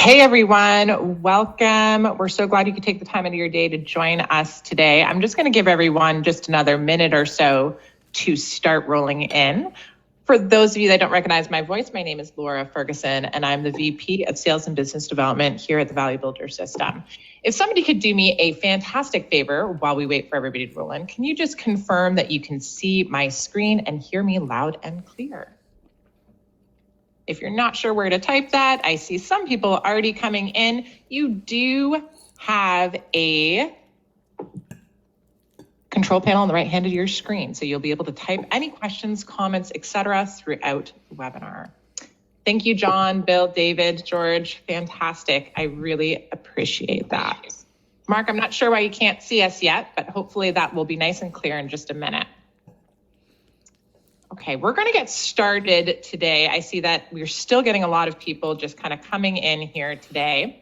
Hey everyone, welcome. We're so glad you could take the time out of your day to join us today. I'm just going to give everyone just another minute or so to start rolling in. For those of you that don't recognize my voice, my name is Laura Ferguson, and I'm the VP of Sales and Business Development here at the Value Builder System. If somebody could do me a fantastic favor while we wait for everybody to roll in, can you just confirm that you can see my screen and hear me loud and clear? If you're not sure where to type that, I see some people already coming in. You do have a control panel on the right hand of your screen, so you'll be able to type any questions, comments, etc. throughout the webinar. Thank you, John, Bill, David, George. Fantastic. I really appreciate that. Mark, I'm not sure why you can't see us yet, but hopefully that will be nice and clear in just a minute. Okay, we're going to get started today. I see that we're still getting a lot of people just kind of coming in here today.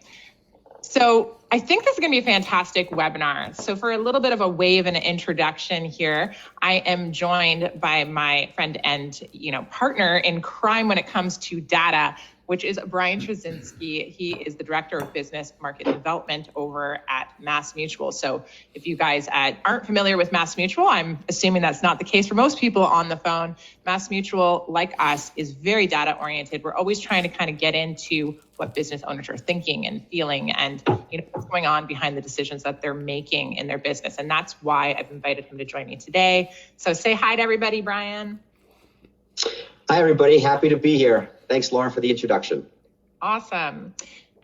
So I think this is going to be a fantastic webinar. So for a little bit of a wave and an introduction here, I am joined by my friend and partner in crime when it comes to data, which is Brian Trzynski. He is the Director of Business Market Development over at MassMutual. So if you guys aren't familiar with MassMutual, I'm assuming that's not the case for most people on the phone. MassMutual, like us, is very data oriented. We're always trying to kind of get into what business owners are thinking and feeling and what's going on behind the decisions that they're making in their business. And that's why I've invited him to join me today. So say hi to everybody, Brian. Hi, everybody. Happy to be here. Thanks, Lauren, for the introduction. Awesome.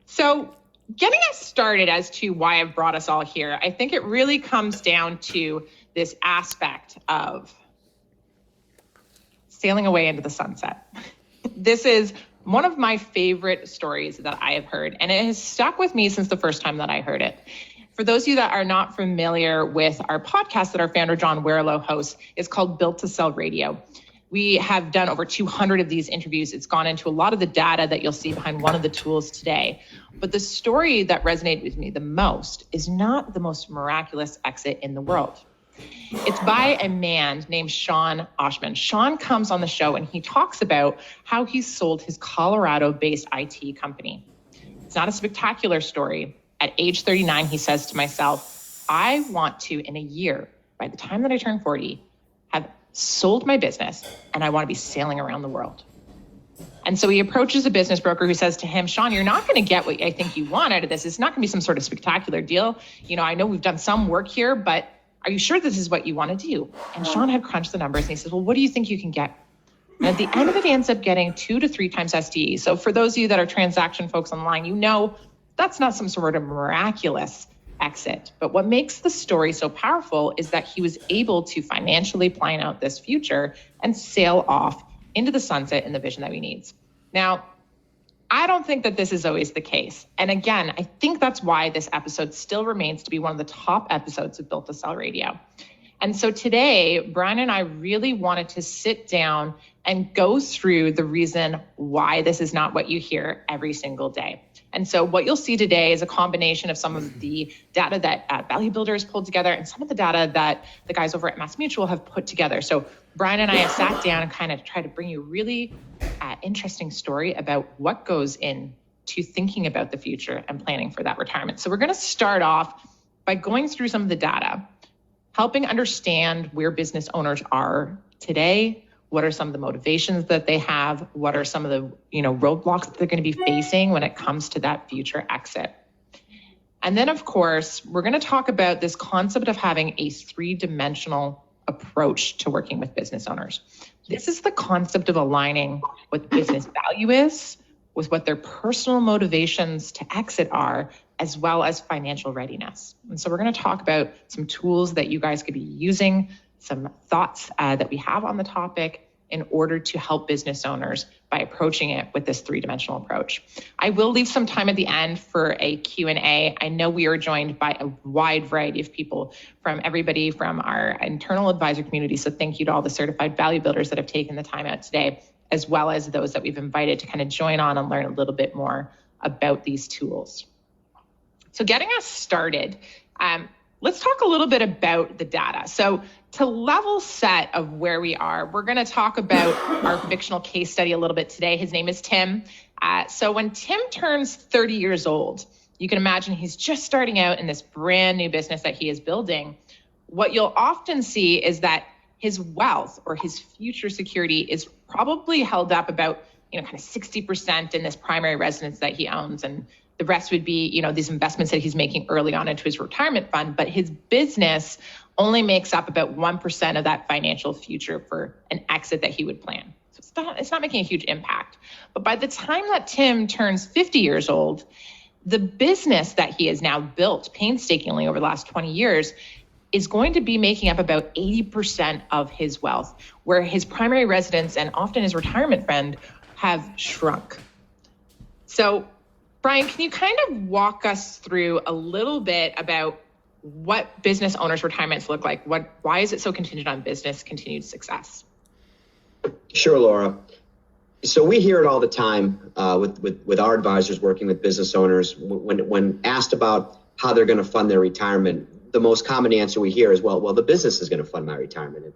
So getting us started as to why I've brought us all here, I think it really comes down to this aspect of sailing away into the sunset. This is one of my favorite stories that I have heard, and it has stuck with me since the first time that I heard it. For those of you that are not familiar with our podcast that our founder, John Werlow, hosts, it's called Built to Sell Radio. We have done over 200 of these interviews. It's gone into a lot of the data that you'll see behind one of the tools today. But the story that resonated with me the most is not the most miraculous exit in the world. It's by a man named Sean Oshman. Sean comes on the show and he talks about how he sold his Colorado-based IT company. It's not a spectacular story. At age 39, he says to myself, I want to, in a year, by the time that I turn 40, have sold my business and I want to be sailing around the world. And so he approaches a business broker who says to him, Sean, you're not going to get what I think you want out of this. It's not going to be some sort of spectacular deal. I know we've done some work here, but are you sure this is what you want to do? And Sean had crunched the numbers and he says, well, what do you think you can get? And at the end of it, he ends up getting 2 to 3 times SDE. So for those of you that are transaction folks online, that's not some sort of miraculous exit. But what makes the story so powerful is that he was able to financially plan out this future and sail off into the sunset in the vision that he needs. Now, I don't think that this is always the case. And again, I think that's why this episode still remains to be one of the top episodes of Built to Sell Radio. And so today, Brian and I really wanted to sit down and go through the reason why this is not what you hear every single day. And so what you'll see today is a combination of some of the data that Value Builder has pulled together and some of the data that the guys over at MassMutual have put together. So Brian and I have sat down and kind of tried to bring you a really interesting story about what goes into thinking about the future and planning for that retirement. So we're going to start off by going through some of the data, helping understand where business owners are today. What are some of the motivations that they have? What are some of the roadblocks that they're going to be facing when it comes to that future exit? And then, of course, we're going to talk about this concept of having a 3-dimensional approach to working with business owners. This is the concept of aligning what business value is with what their personal motivations to exit are, as well as financial readiness. And so we're going to talk about some tools that you guys could be using, some thoughts that we have on the topic in order to help business owners by approaching it with this 3-dimensional approach. I will leave some time at the end for a Q&A. I know we are joined by a wide variety of people, from everybody from our internal advisor community. So thank you to all the certified value builders that have taken the time out today, as well as those that we've invited to kind of join on and learn a little bit more about these tools. So getting us started, let's talk a little bit about the data. So to level set of where we are, we're going to talk about our fictional case study a little bit today. His name is Tim. So when Tim turns 30 years old, you can imagine he's just starting out in this brand new business that he is building. What you'll often see is that his wealth or his future security is probably held up about, kind of 60% in this primary residence that he owns. And the rest would be, these investments that he's making early on into his retirement fund. But his business only makes up about 1% of that financial future for an exit that he would plan. So it's not making a huge impact. But by the time that Tim turns 50 years old, the business that he has now built painstakingly over the last 20 years is going to be making up about 80% of his wealth, where his primary residence and often his retirement fund have shrunk. So, Brian, can you kind of walk us through a little bit about what business owners' retirements look like? Why is it so contingent on business continued success? Sure, Laura. So we hear it all the time with our advisors working with business owners when asked about how they're going to fund their retirement. The most common answer we hear is, well, the business is going to fund my retirement.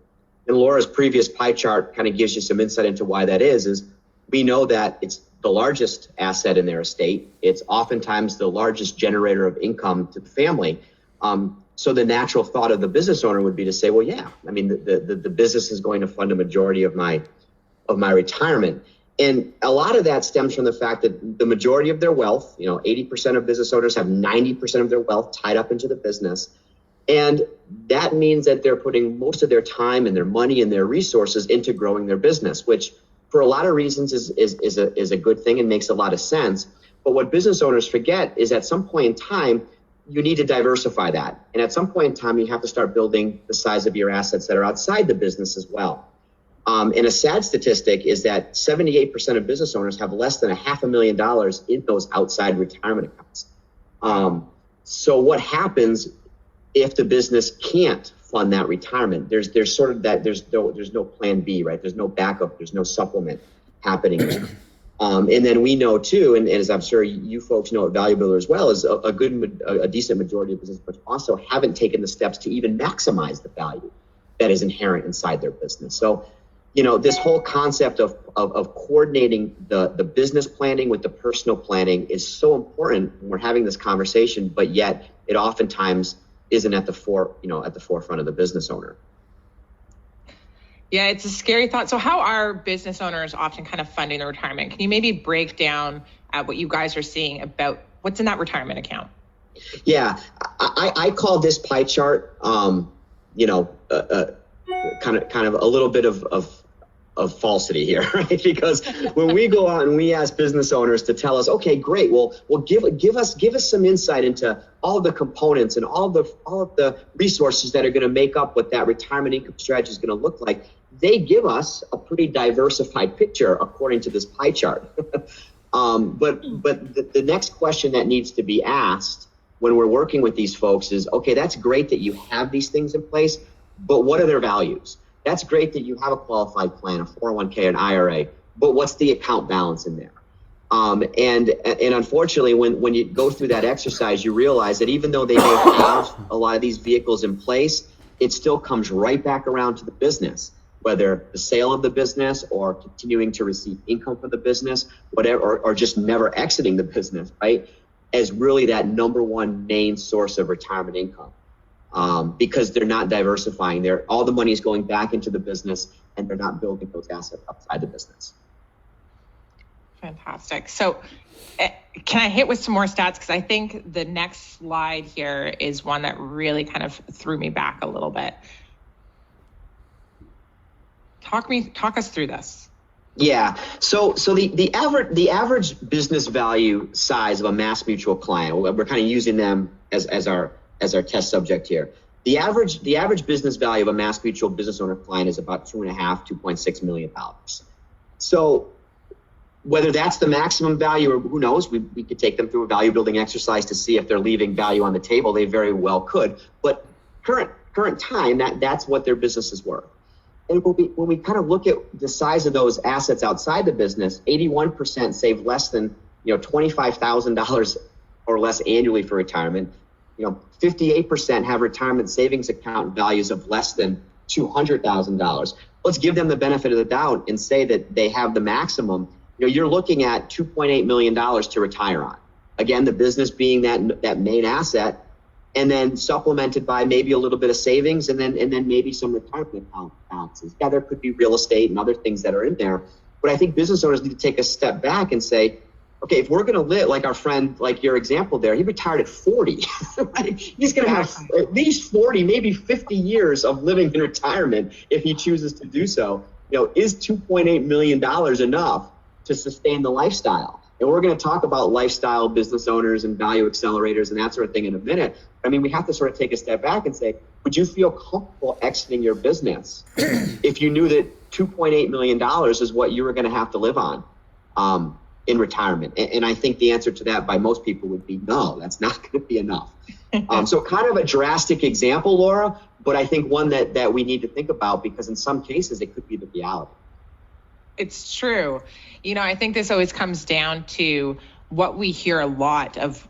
And Laura's previous pie chart kind of gives you some insight into why that is we know that it's the largest asset in their estate. It's oftentimes the largest generator of income to the family. So the natural thought of the business owner would be to say, well, yeah, I mean, the business is going to fund a majority of my retirement. And a lot of that stems from the fact that the majority of their wealth, 80% of business owners have 90% of their wealth tied up into the business. And that means that they're putting most of their time and their money and their resources into growing their business, which for a lot of reasons is a good thing and makes a lot of sense. But what business owners forget is at some point in time, you need to diversify that. And at some point in time, you have to start building the size of your assets that are outside the business as well. And a sad statistic is that 78% of business owners have less than $500,000 in those outside retirement accounts. So what happens if the business can't fund that retirement? There's sort of that, there's no plan B, right? There's no backup, there's no supplement happening there. And then we know too, and as I'm sure you folks know at Value Builder as well, is a decent majority of business, but also haven't taken the steps to even maximize the value that is inherent inside their business. So, this whole concept of coordinating the business planning with the personal planning is so important when we're having this conversation, but yet it oftentimes isn't at the forefront of the business owner. Yeah, it's a scary thought. So how are business owners often kind of funding their retirement? Can you maybe break down what you guys are seeing about what's in that retirement account? Yeah, I call this pie chart, kind of a little bit of falsity here, right? Because when we go out and we ask business owners to tell us, okay, great, well, give us some insight into all of the components and all of the resources that are going to make up what that retirement income strategy is going to look like. They give us a pretty diversified picture according to this pie chart. But the next question that needs to be asked when we're working with these folks is, okay, that's great that you have these things in place, but what are their values? That's great that you have a qualified plan, a 401k, an IRA, but what's the account balance in there? And unfortunately, when you go through that exercise, you realize that even though they may have a lot of these vehicles in place, it still comes right back around to the business, whether the sale of the business or continuing to receive income from the business, whatever, or just never exiting the business, right, as really that number one main source of retirement income. Because they're not diversifying. All the money is going back into the business, and they're not building those assets outside the business. Fantastic. So can I hit with some more stats? Because I think the next slide here is one that really kind of threw me back a little bit. Talk us through this. Yeah. So the average business value size of a MassMutual client, we're kind of using them as our test subject here. The average business value of a MassMutual business owner client is about $2.6 million. So whether that's the maximum value or who knows, we could take them through a value building exercise to see if they're leaving value on the table. They very well could. But current time, that's what their business is worth. And when we kind of look at the size of those assets outside the business, 81% save less than $25,000 or less annually for retirement. 58% have retirement savings account values of less than $200,000. Let's give them the benefit of the doubt and say that they have the maximum. you're looking at $2.8 million to retire on. Again, the business being that main asset, and then supplemented by maybe a little bit of savings, and then maybe some retirement balances. Yeah, there could be real estate and other things that are in there. But I think business owners need to take a step back and say, okay, if we're going to live like our friend, like your example there, he retired at 40. Right? He's going to have at least 40, maybe 50 years of living in retirement if he chooses to do so. Is $2.8 million enough to sustain the lifestyle? And we're going to talk about lifestyle business owners and value accelerators and that sort of thing in a minute. I mean, we have to sort of take a step back and say, would you feel comfortable exiting your business if you knew that $2.8 million is what you were going to have to live on in retirement? And I think the answer to that by most people would be no, that's not going to be enough. So kind of a drastic example, Laura, but I think one that we need to think about, because in some cases it could be the reality. It's true. I think this always comes down to what we hear a lot of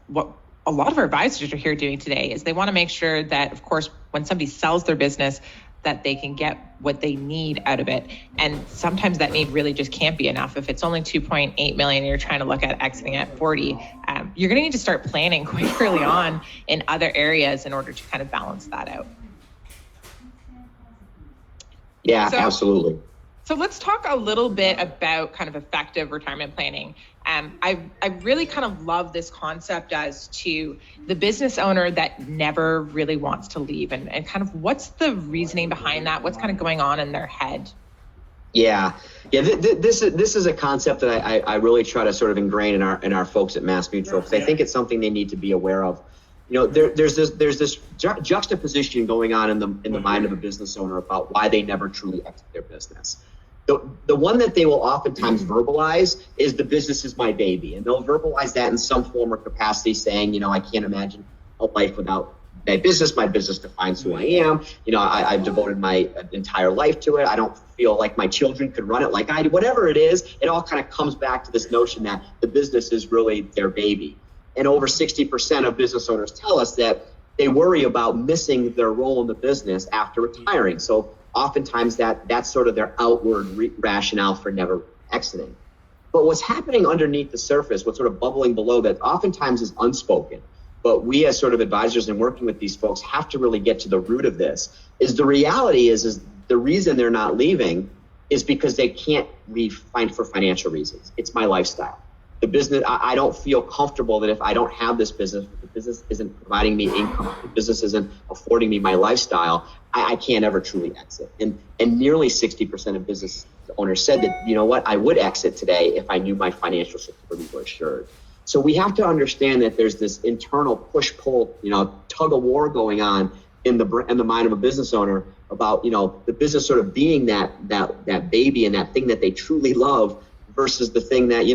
our advisors are here doing today is they want to make sure that, of course, when somebody sells their business, that they can get what they need out of it. And sometimes that need really just can't be enough. If it's only 2.8 million and you're trying to look at exiting at 40, you're going to need to start planning quite early on in other areas in order to kind of balance that out. Yeah, absolutely. So let's talk a little bit about kind of effective retirement planning. I really kind of love this concept as to the business owner that never really wants to leave, and kind of what's the reasoning behind that? What's kind of going on in their head? Yeah. This is a concept that I really try to sort of ingrain in our folks at MassMutual, because I think it's something they need to be aware of. There's this juxtaposition going on in the mind of a business owner about why they never truly exit their business. The one that they will oftentimes verbalize is the business is my baby. And they'll verbalize that in some form or capacity, saying, I can't imagine a life without my business. My business defines who I am. I've devoted my entire life to it. I don't feel like my children could run it like I do. Whatever it is, it all kind of comes back to this notion that the business is really their baby. And over 60% of business owners tell us that they worry about missing their role in the business after retiring. So oftentimes that's sort of their outward rationale for never exiting. But what's happening underneath the surface, what's sort of bubbling below that oftentimes is unspoken, but we as sort of advisors and working with these folks have to really get to the root of this, is the reality is the reason they're not leaving is because they can't leave for financial reasons. It's my lifestyle. The business, I don't feel comfortable that if I don't have this business, if the business isn't providing me income, if the business isn't affording me my lifestyle, I can't ever truly exit. And nearly 60% of business owners said that, I would exit today if I knew my financial security were assured. So we have to understand that there's this internal push-pull, tug of war going on in the mind of a business owner about, the business sort of being that baby and that thing that they truly love versus the thing that,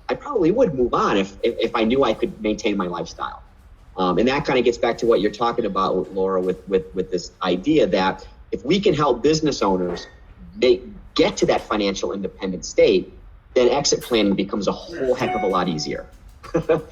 I probably would move on if I knew I could maintain my lifestyle. And that kind of gets back to what you're talking about, Laura, with this idea that if we can help business owners get to that financial independent state, then exit planning becomes a whole heck of a lot easier. Exactly.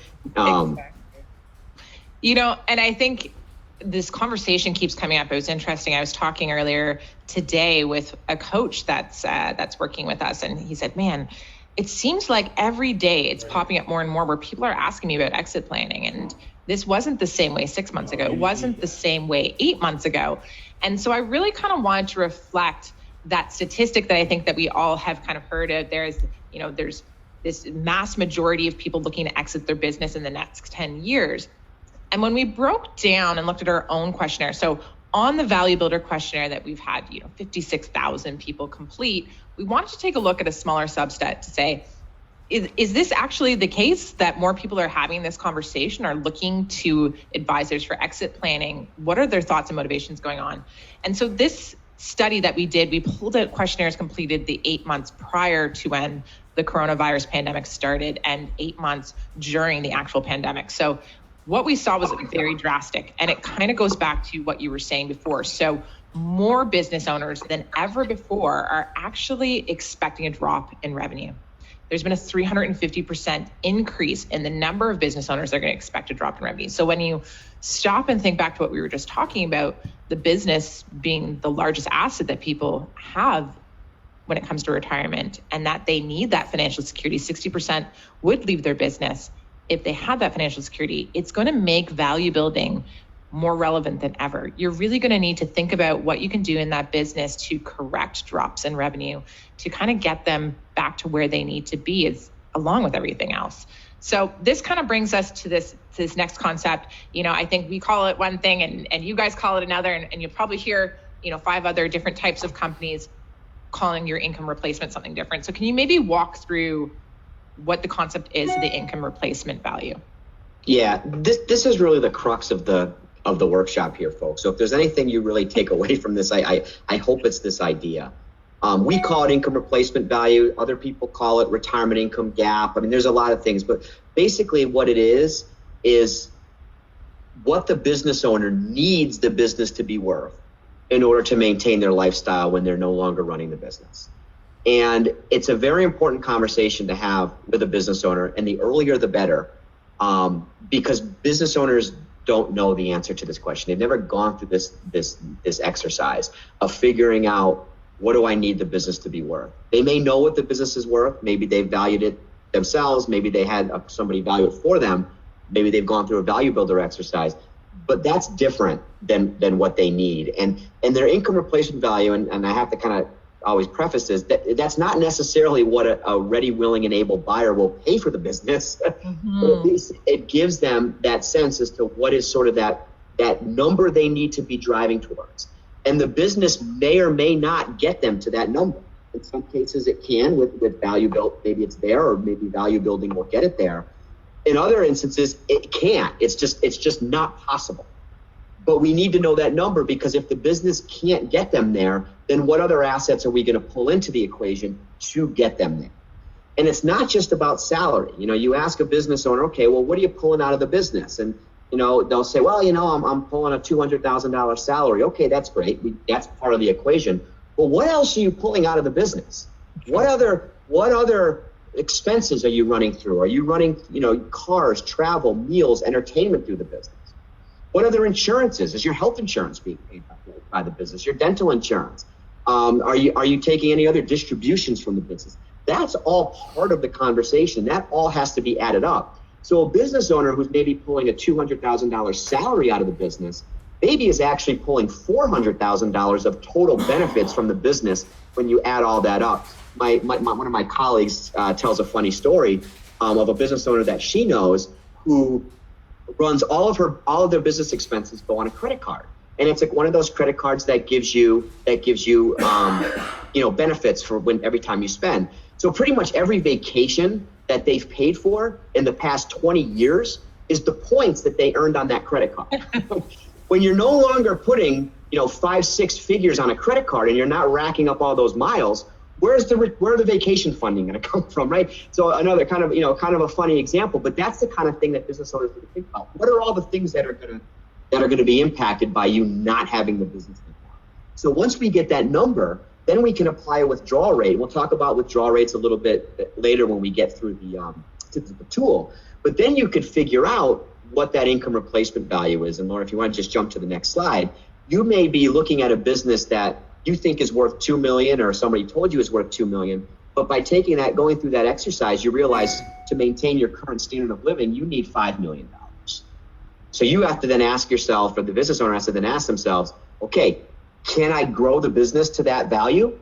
And I think this conversation keeps coming up. It was interesting. I was talking earlier today with a coach that's working with us, and he said, man, it seems like every day it's popping up more and more where people are asking me about exit planning. And this wasn't the same way 6 months ago. It wasn't the same way 8 months ago. And so I really kind of wanted to reflect that statistic that I think that we all have kind of heard of. There's this mass majority of people looking to exit their business in the next 10 years. And when we broke down and looked at our own questionnaire, so on the Value Builder questionnaire that we've had, 56,000 people complete, we wanted to take a look at a smaller subset to say, is this actually the case that more people are having this conversation, are looking to advisors for exit planning? What are their thoughts and motivations going on? And so this study that we did, we pulled out questionnaires completed the 8 months prior to when the coronavirus pandemic started and 8 months during the actual pandemic. So what we saw was very drastic, and it kind of goes back to what you were saying before. So more business owners than ever before are actually expecting a drop in revenue. There's been a 350% increase in the number of business owners that are going to expect a drop in revenue. So when you stop and think back to what we were just talking about, the business being the largest asset that people have, when it comes to retirement, and that they need that financial security. 60% would leave their business if they had that financial security. It's going to make value building more relevant than ever. You're really going to need to think about what you can do in that business to correct drops in revenue, to kind of get them back to where they need to be, is along with everything else. So this kind of brings us to this next concept. I think we call it one thing and you guys call it another, and you'll probably hear, 5 other different types of companies calling your income replacement something different. So can you maybe walk through what the concept is of the income replacement value? Yeah, this is really the crux of the workshop here, folks. So if there's anything you really take away from this, I hope it's this idea. We call it income replacement value. Other people call it retirement income gap. I mean, there's a lot of things, but basically what it is what the business owner needs the business to be worth in order to maintain their lifestyle when they're no longer running the business. And it's a very important conversation to have with a business owner, and the earlier the better, because business owners don't know the answer to this question. They've never gone through this exercise of figuring out, what do I need the business to be worth? They may know what the business is worth. Maybe they've valued it themselves. Maybe they had somebody value it for them. Maybe they've gone through a value builder exercise. But that's different than what they need. And their income replacement value, and I have to kind of always preface this, that's not necessarily what a ready, willing, and able buyer will pay for the business. Mm-hmm. But at least it gives them that sense as to what is sort of that number they need to be driving towards. And the business may or may not get them to that number. In some cases it can with value built, maybe it's there, or maybe value building will get it there. In other instances, it can't. It's just not possible. But we need to know that number, because if the business can't get them there, then what other assets are we going to pull into the equation to get them there? And it's not just about salary. You ask a business owner, okay, well, what are you pulling out of the business? And they'll say, well, I'm pulling a $200,000 salary. Okay, that's great. That's part of the equation. But what else are you pulling out of the business? What other expenses are you running through? Are you running, cars, travel, meals, entertainment through the business? What other insurances? Is your health insurance being paid by the business? Your dental insurance? Are you taking any other distributions from the business? That's all part of the conversation. That all has to be added up. So a business owner who's maybe pulling a $200,000 salary out of the business, maybe is actually pulling $400,000 of total benefits from the business when you add all that up. One of my colleagues tells a funny story of a business owner that she knows who runs all of their business expenses go on a credit card, and it's like one of those credit cards that gives you benefits for every time you spend. So pretty much every vacation that they've paid for in the past 20 years is the points that they earned on that credit card. When you're no longer putting 5-6 figures on a credit card and you're not racking up all those miles, where are the vacation funding going to come from, right? So another kind of a funny example, but that's the kind of thing that business owners need to think about. What are all the things that are going to be impacted by you not having the business anymore? So once we get that number, then we can apply a withdrawal rate. We'll talk about withdrawal rates a little bit later when we get through the tool. But then you could figure out what that income replacement value is. And Laura, if you want to just jump to the next slide, you may be looking at a business that you think is worth $2 million, or somebody told you is worth $2 million. But by going through that exercise, you realize to maintain your current standard of living, you need $5 million. So you have to then ask yourself, or the business owner has to then ask themselves, okay, can I grow the business to that value?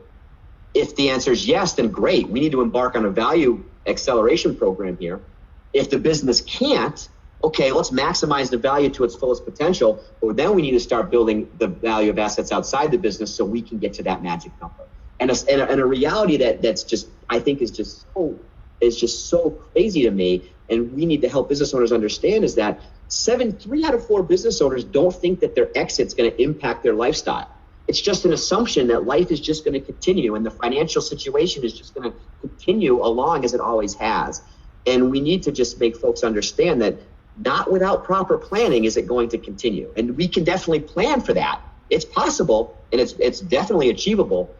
If the answer is yes, then great. We need to embark on a value acceleration program here. If the business can't, okay, let's maximize the value to its fullest potential. But then we need to start building the value of assets outside the business so we can get to that magic number. And a reality that's just, I think is just so crazy to me, and we need to help business owners understand, is that 3 out of 4 business owners don't think that their exit's going to impact their lifestyle. It's just an assumption that life is just going to continue and the financial situation is just going to continue along as it always has. And we need to just make folks understand that not without proper planning is it going to continue. And we can definitely plan for that. It's possible, and it's definitely achievable,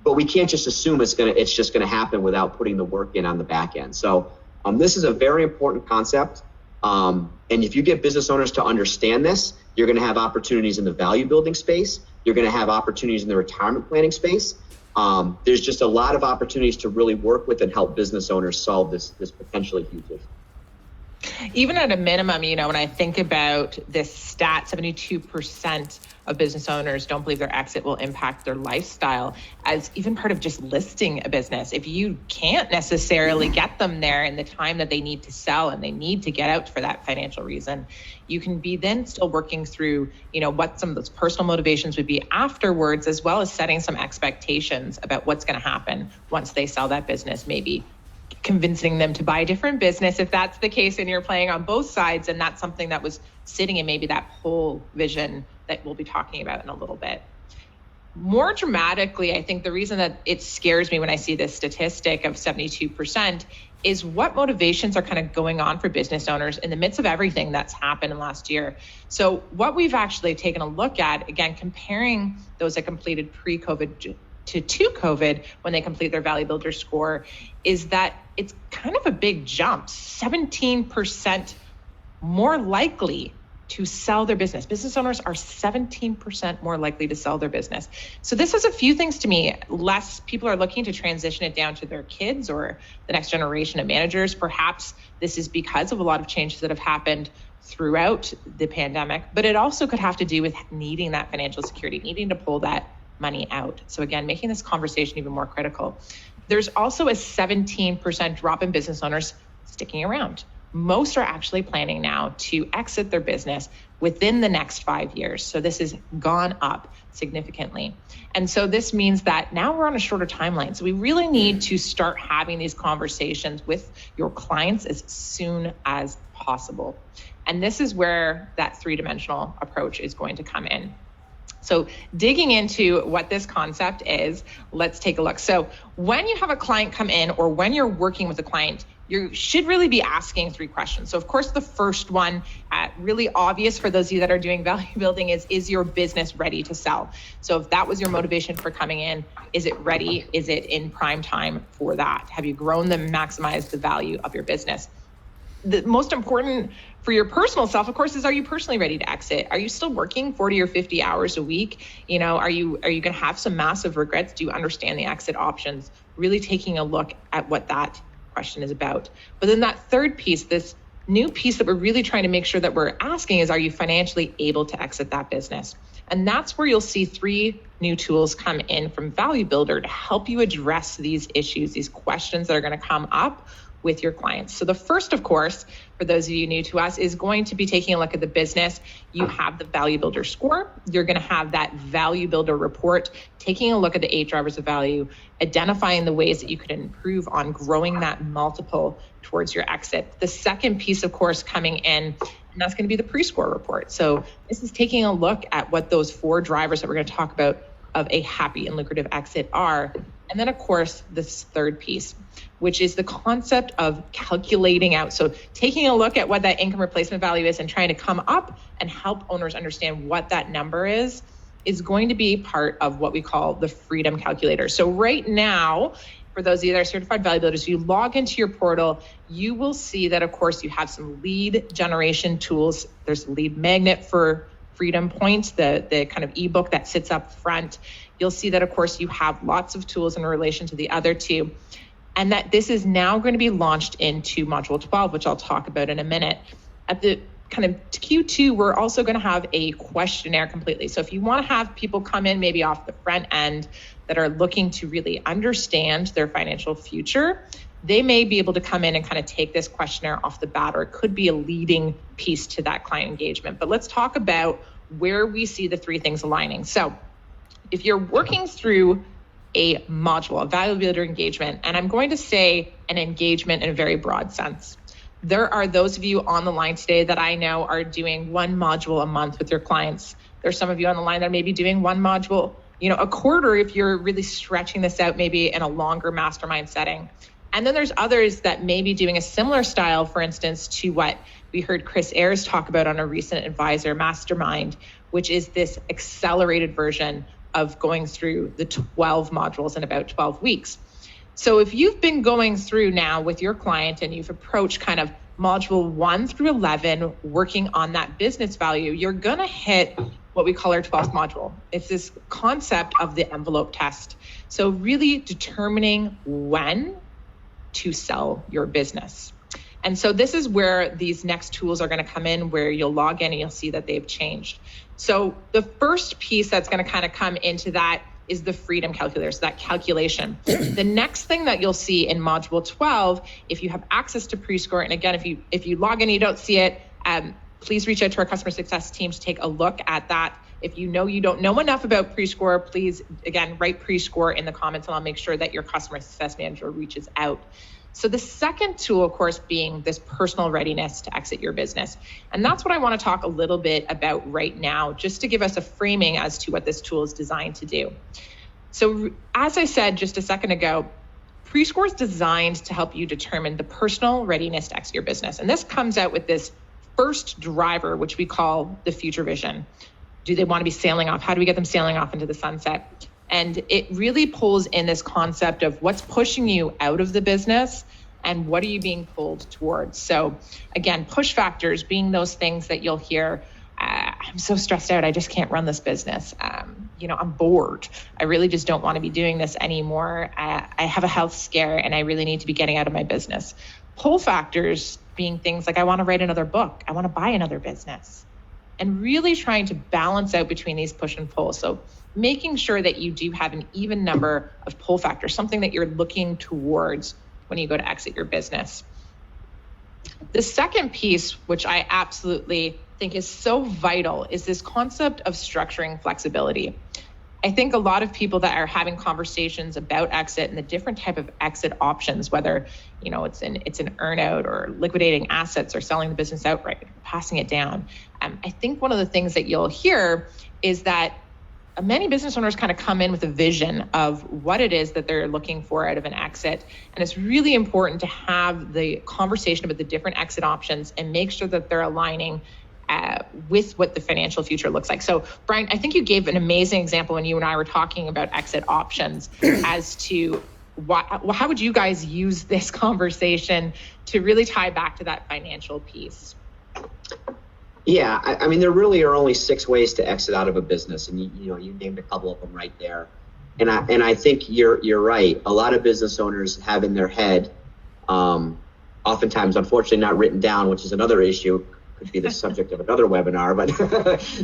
but we can't just assume it's just going to happen without putting the work in on the back end. So this is a very important concept. And if you get business owners to understand this, you're going to have opportunities in the value building space. You're going to have opportunities in the retirement planning space. There's just a lot of opportunities to really work with and help business owners solve this potentially huge issue. Even at a minimum, when I think about this stat, 72% of business owners don't believe their exit will impact their lifestyle as even part of just listing a business. If you can't necessarily get them there in the time that they need to sell and they need to get out for that financial reason, you can be then still working through, what some of those personal motivations would be afterwards, as well as setting some expectations about what's going to happen once they sell that business, maybe convincing them to buy a different business if that's the case and you're playing on both sides, and that's something that was sitting in maybe that whole vision that we'll be talking about in a little bit. More dramatically, I think the reason that it scares me when I see this statistic of 72% is what motivations are kind of going on for business owners in the midst of everything that's happened in last year. So what we've actually taken a look at, again, comparing those that completed pre-COVID to COVID when they complete their Value Builder score, is that it's kind of a big jump, 17% more likely to sell their business. Business owners are 17% more likely to sell their business. So this is a few things to me. Less people are looking to transition it down to their kids or the next generation of managers. Perhaps this is because of a lot of changes that have happened throughout the pandemic, but it also could have to do with needing that financial security, needing to pull that money out. So again, making this conversation even more critical. There's also a 17% drop in business owners sticking around. Most are actually planning now to exit their business within the next 5 years. So this has gone up significantly. And so this means that now we're on a shorter timeline. So we really need to start having these conversations with your clients as soon as possible. And this is where that three-dimensional approach is going to come in. So digging into what this concept is, let's take a look. So when you have a client come in, or when you're working with a client, you should really be asking three questions. So of course, the first one, really obvious for those of you that are doing value building, is your business ready to sell? So if that was your motivation for coming in, is it ready? Is it in prime time for that? Have you grown them, maximized the value of your business? The most important for your personal self, of course, is, are you personally ready to exit? Are you still working 40 or 50 hours a week? Are you going to have some massive regrets? Do you understand the exit options? Really taking a look at what that question is about. But then that third piece, this new piece that we're really trying to make sure that we're asking is, are you financially able to exit that business? And that's where you'll see three new tools come in from Value Builder to help you address these issues, these questions that are going to come up with your clients. So the first, of course, for those of you new to us, is going to be taking a look at the business. You have the Value Builder score. You're going to have that Value Builder report, taking a look at the 8 drivers of value, identifying the ways that you could improve on growing that multiple towards your exit. The second piece, of course, coming in, and that's going to be the pre-score report. So this is taking a look at what those 4 drivers that we're going to talk about of a happy and lucrative exit are. And then, of course, this third piece, which is the concept of calculating out. So taking a look at what that income replacement value is and trying to come up and help owners understand what that number is going to be part of what we call the freedom calculator. So right now, for those of you that are certified value builders, you log into your portal, you will see that, of course, you have some lead generation tools. There's a lead magnet for Freedom Points, the kind of ebook that sits up front. You'll see that, of course, you have lots of tools in relation to the other two, and that this is now going to be launched into Module 12, which I'll talk about in a minute. At the kind of Q2, we're also going to have a questionnaire completely. So if you want to have people come in maybe off the front end that are looking to really understand their financial future, they may be able to come in and kind of take this questionnaire off the bat, or it could be a leading piece to that client engagement. But let's talk about where we see the three things aligning. So if you're working through a module, a value builder engagement, and I'm going to say an engagement in a very broad sense, there are those of you on the line today that I know are doing one module a month with your clients. There's some of you on the line that may be doing one module, a quarter if you're really stretching this out, maybe in a longer mastermind setting. And then there's others that may be doing a similar style, for instance, to what we heard Chris Ayers talk about on a recent advisor mastermind, which is this accelerated version of going through the 12 modules in about 12 weeks. So if you've been going through now with your client and you've approached kind of module 1 through 11, working on that business value, you're going to hit what we call our 12th module. It's this concept of the envelope test. So really determining when to sell your business. And so this is where these next tools are going to come in, where you'll log in and you'll see that they've changed. So the first piece that's going to kind of come into that is the freedom calculator, so that calculation. The next thing that you'll see in module 12, if you have access to Prescore, and again, if you log in and you don't see it, please reach out to our customer success team to take a look at that. If you don't know enough about Prescore, please, again, write Prescore in the comments and I'll make sure that your customer success manager reaches out. So the second tool, of course, being this personal readiness to exit your business. And that's what I want to talk a little bit about right now, just to give us a framing as to what this tool is designed to do. So as I said just a second ago, Prescore is designed to help you determine the personal readiness to exit your business. And this comes out with this first driver, which we call the future vision. Do they want to be sailing off? How do we get them sailing off into the sunset? And it really pulls in this concept of what's pushing you out of the business and what are you being pulled towards. So again, push factors being those things that you'll hear, I'm so stressed out, I just can't run this business. I'm bored. I really just don't want to be doing this anymore. I have a health scare and I really need to be getting out of my business. Pull factors being things like I want to write another book, I want to buy another business. And really trying to balance out between these push and pull. So making sure that you do have an even number of pull factors, something that you're looking towards when you go to exit your business. The second piece, which I absolutely think is so vital, is this concept of structuring flexibility. I think a lot of people that are having conversations about exit and the different type of exit options, whether it's an earnout or liquidating assets or selling the business outright, passing it down. I think one of the things that you'll hear is that many business owners kind of come in with a vision of what it is that they're looking for out of an exit. And it's really important to have the conversation about the different exit options and make sure that they're aligning with what the financial future looks like. So Brian, I think you gave an amazing example when you and I were talking about exit options as to how would you guys use this conversation to really tie back to that financial piece? Yeah, I mean, there really are only 6 ways to exit out of a business, and you named a couple of them right there. And I think you're right. A lot of business owners have in their head, oftentimes, unfortunately, not written down, which is another issue. Could be the subject of another webinar,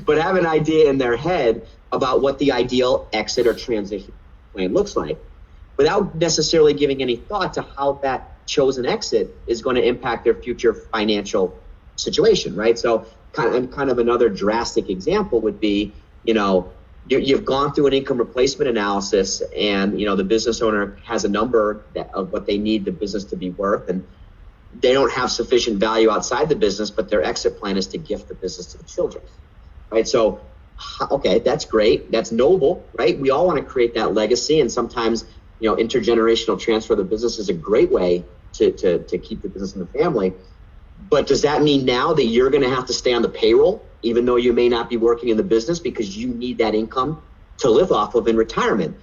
but have an idea in their head about what the ideal exit or transition plan looks like, without necessarily giving any thought to how that chosen exit is going to impact their future financial situation, right? So kind of another drastic example would be, you've gone through an income replacement analysis and, the business owner has a number of what they need the business to be worth, and they don't have sufficient value outside the business, but their exit plan is to gift the business to the children, right? So, okay, that's great. That's noble, right? We all want to create that legacy, and sometimes, intergenerational transfer of the business is a great way to keep the business in the family. But does that mean now that you're going to have to stay on the payroll, even though you may not be working in the business, because you need that income to live off of in retirement?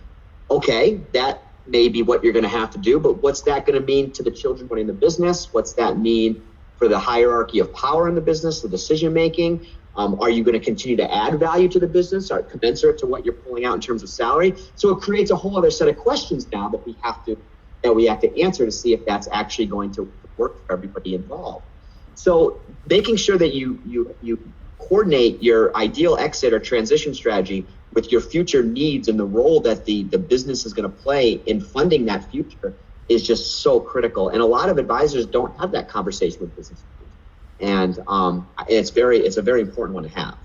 Okay, that may be what you're going to have to do, but what's that going to mean to the children running the business? What's that mean for the hierarchy of power in the business, the decision making? Are you going to continue to add value to the business, or commensurate to what you're pulling out in terms of salary? So it creates a whole other set of questions now that we have to answer to see if that's actually going to work for everybody involved. So making sure that you coordinate your ideal exit or transition strategy with your future needs and the role that the business is going to play in funding that future is just so critical. And a lot of advisors don't have that conversation with business owners. And it's a very important one to have.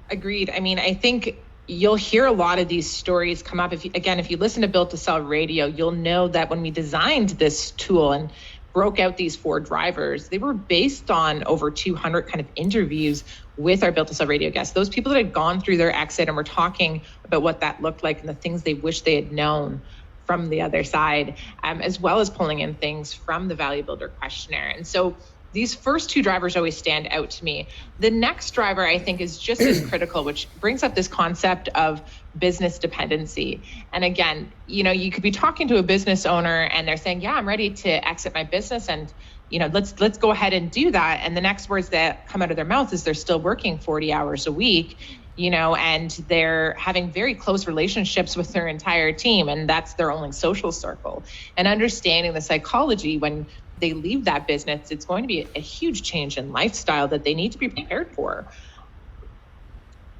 Agreed. I mean, I think you'll hear a lot of these stories come up. If you listen to Built to Sell Radio, you'll know that when we designed this tool and broke out these 4 drivers, they were based on over 200 kind of interviews with our Built to Sell Radio guests. Those people that had gone through their exit and were talking about what that looked like and the things they wish they had known from the other side, as well as pulling in things from the Value Builder questionnaire. And so these first 2 drivers always stand out to me. The next driver, I think, is just as critical, which brings up this concept of business dependency. And again, you could be talking to a business owner and they're saying, yeah, I'm ready to exit my business. And let's go ahead and do that. And the next words that come out of their mouth is they're still working 40 hours a week, and they're having very close relationships with their entire team, and that's their only social circle. And understanding the psychology when they leave that business, it's going to be a huge change in lifestyle that they need to be prepared for.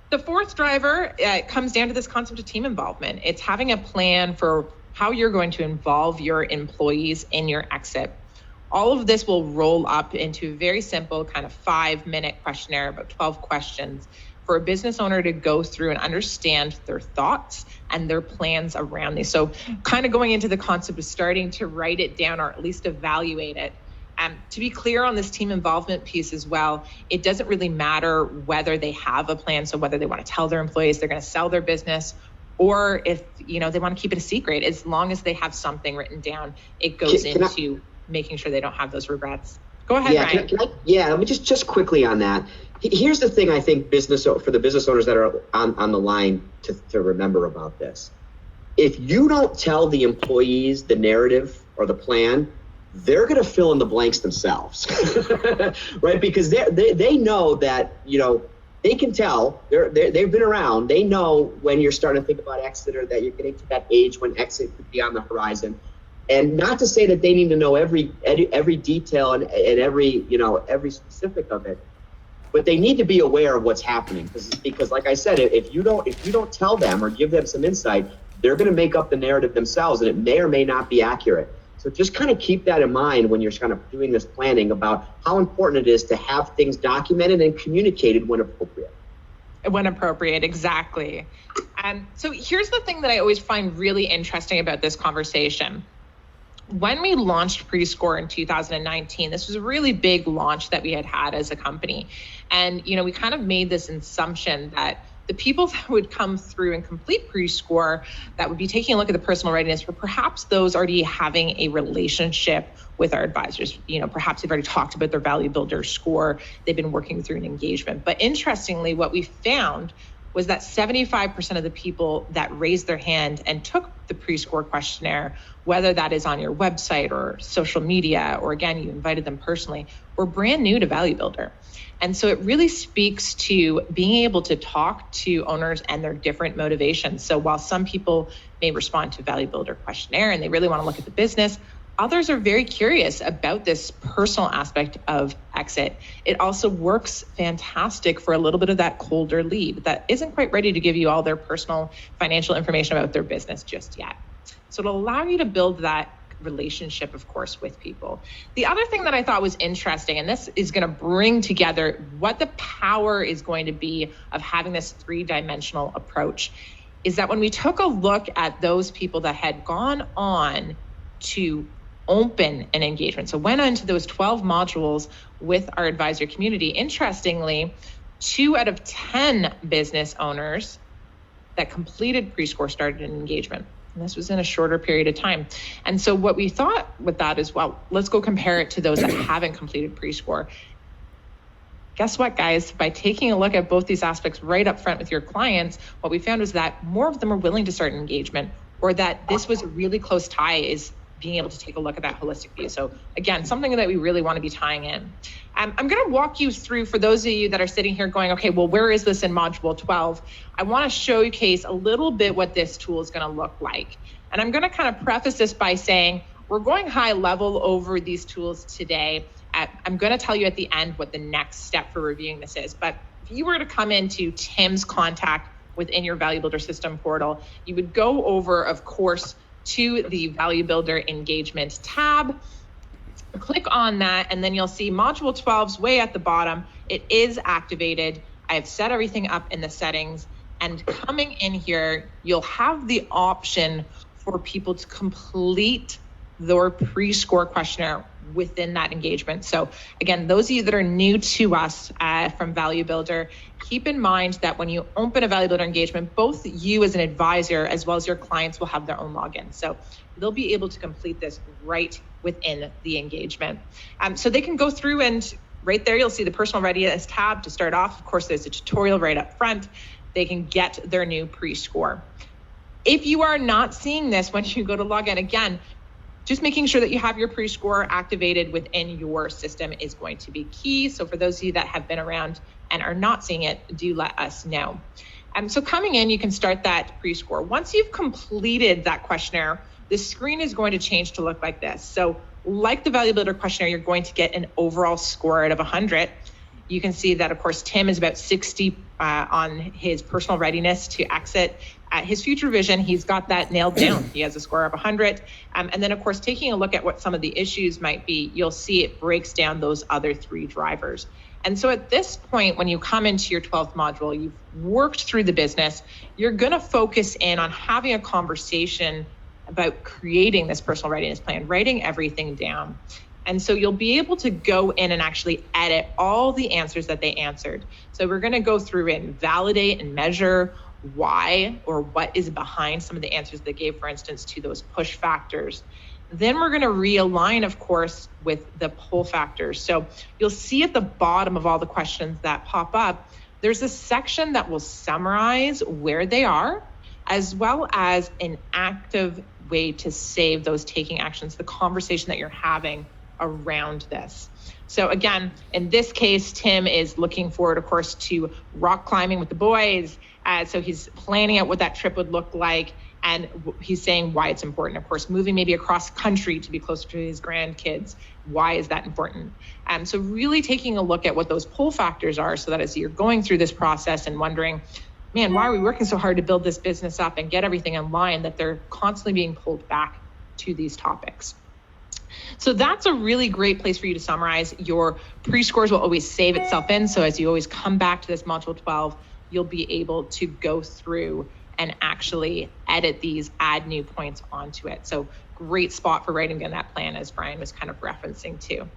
The fourth driver comes down to this concept of team involvement. It's having a plan for how you're going to involve your employees in your exit. All of this will roll up into a very simple kind of 5-minute questionnaire, about 12 questions, for a business owner to go through and understand their thoughts and their plans around these. So kind of going into the concept of starting to write it down, or at least evaluate it. To be clear on this team involvement piece as well, it doesn't really matter whether they have a plan, so whether they want to tell their employees they're going to sell their business, or if they want to keep it a secret. As long as they have something written down, it goes into making sure they don't have those regrets. Go ahead, Ryan. Let me just quickly on that. Here's the thing I think for the business owners that are on the line to remember about this. If you don't tell the employees the narrative or the plan, they're going to fill in the blanks themselves, right? Because they know that, they can tell, they've been around. They know when you're starting to think about exit, or that you're getting to that age when exit could be on the horizon. And not to say that they need to know every detail and every specific of it, but they need to be aware of what's happening. Because like I said, if you don't tell them or give them some insight, they're going to make up the narrative themselves, and it may or may not be accurate. So just kind of keep that in mind when you're kind of doing this planning about how important it is to have things documented and communicated when appropriate. When appropriate, exactly. So here's the thing that I always find really interesting about this conversation. When we launched Prescore in 2019, this was a really big launch that we had as a company. And, we kind of made this assumption that the people that would come through and complete Prescore, that would be taking a look at the personal readiness, were perhaps those already having a relationship with our advisors. Perhaps they've already talked about their value builder score. They've been working through an engagement. But interestingly, what we found was that 75% of the people that raised their hand and took the Prescore questionnaire, whether that is on your website or social media, or again, you invited them personally, were brand new to Value Builder. And so it really speaks to being able to talk to owners and their different motivations. So while some people may respond to Value Builder questionnaire and they really want to look at the business, others are very curious about this personal aspect of exit. It also works fantastic for a little bit of that colder lead that isn't quite ready to give you all their personal financial information about their business just yet. So it'll allow you to build that relationship, of course, with people. The other thing that I thought was interesting, and this is going to bring together what the power is going to be of having this 3-dimensional approach, is that when we took a look at those people that had gone on to open an engagement, so went into those 12 modules with our advisor community, interestingly, 2 out of 10 business owners that completed Prescore started an engagement. And this was in a shorter period of time. And so what we thought with that is, well, let's go compare it to those that haven't completed Prescore. Guess what, guys? By taking a look at both these aspects right up front with your clients, what we found was that more of them are willing to start an engagement, or that this was a really close tie, is being able to take a look at that holistic view. So again, something that we really want to be tying in. I'm going to walk you through, for those of you that are sitting here going, okay, well, where is this in module 12? I want to showcase a little bit what this tool is going to look like. And I'm going to kind of preface this by saying, we're going high level over these tools today. I'm going to tell you at the end what the next step for reviewing this is. But if you were to come into Tim's contact within your Value Builder system portal, you would go over, of course, to the Value Builder Engagement tab. Click on that, and then you'll see module 12's way at the bottom. It is activated. I have set everything up in the settings, and coming in here, you'll have the option for people to complete their Prescore questionnaire within that engagement. So again, those of you that are new to us from Value Builder, keep in mind that when you open a Value Builder engagement, both you as an advisor as well as your clients will have their own login. So they'll be able to complete this right within the engagement. So they can go through, and right there, you'll see the personal readiness tab to start off. Of course, there's a tutorial right up front. They can get their new Prescore. If you are not seeing this when you go to log in, again, just making sure that you have your pre-score activated within your system is going to be key. So for those of you that have been around and are not seeing it, do let us know. So coming in, you can start that pre-score. Once you've completed that questionnaire, the screen is going to change to look like this. So like the Value Builder questionnaire, you're going to get an overall score out of 100. You can see that, of course, Tim is about 60 on his personal readiness to exit. His future vision, he's got that nailed down. He has a score of 100. And then, of course, taking a look at what some of the issues might be, you'll see it breaks down those other 3 drivers. And so at this point, when you come into your 12th module, you've worked through the business, you're going to focus in on having a conversation about creating this personal readiness plan, writing everything down. And so you'll be able to go in and actually edit all the answers that they answered. So we're going to go through and validate and measure why or what is behind some of the answers they gave, for instance, to those push factors. Then we're going to realign, of course, with the pull factors. So you'll see at the bottom of all the questions that pop up, there's a section that will summarize where they are, as well as an active way to save those taking actions, the conversation that you're having around this. So again, in this case, Tim is looking forward, of course, to rock climbing with the boys. So he's planning out what that trip would look like. And he's saying why it's important. Of course, moving maybe across country to be closer to his grandkids. Why is that important? So really taking a look at what those pull factors are, so that as you're going through this process and wondering, man, why are we working so hard to build this business up and get everything in line, that they're constantly being pulled back to these topics. So that's a really great place for you to summarize. Your pre-scores will always save itself in. So as you always come back to this module 12, you'll be able to go through and actually edit these, add new points onto it. So great spot for writing down that plan, as Brian was kind of referencing too.